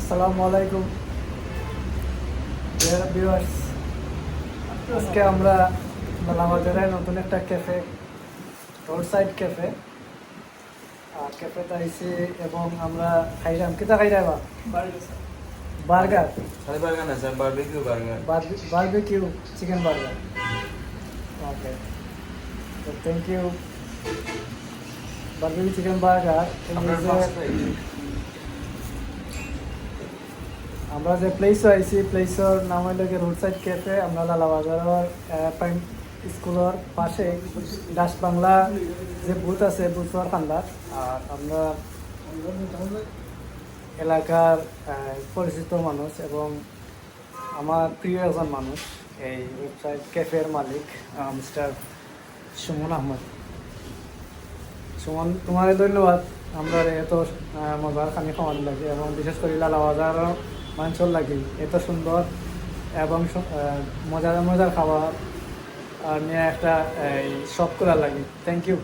আসসালামু আলাইকুম ভিউয়ার্স। আজকে আমরা লালবাজারে নতুন একটা ক্যাফে, রোড সাইড ক্যাফে, ক্যাফেতে আইছি এবং আমরা খাইলাম কিতা খাইলাম বার্গার, বার্গার না sir, barbecue burger. Barbecue chicken burger. Okay, তো thank you. Barbecue chicken burger. আমরা যে প্লেসও আইছি, প্লেসের নাম হইল কি রোড সাইড ক্যাফে। আমরা লালাবাজারের প্রাইম স্কুলের পাশে ডাস বাংলা যে বুথ আছে, বুথর খান্দার। আর আমরা এলাকার পরিচিত মানুষ এবং আমার প্রিয় একজন মানুষ, এই রোড সাইড ক্যাফের মালিক মিস্টার সুমন আহমদ। সুমন, তোমার ধন্যবাদ। আমরা এত মজার খানি খাওয়ানো লাগে এবং বিশেষ করে লালাবাজারও মাঞ্চল লাগে এত সুন্দর এবং মজার মজার খাবার নিয়ে একটা শখ করা লাগে। Thank you.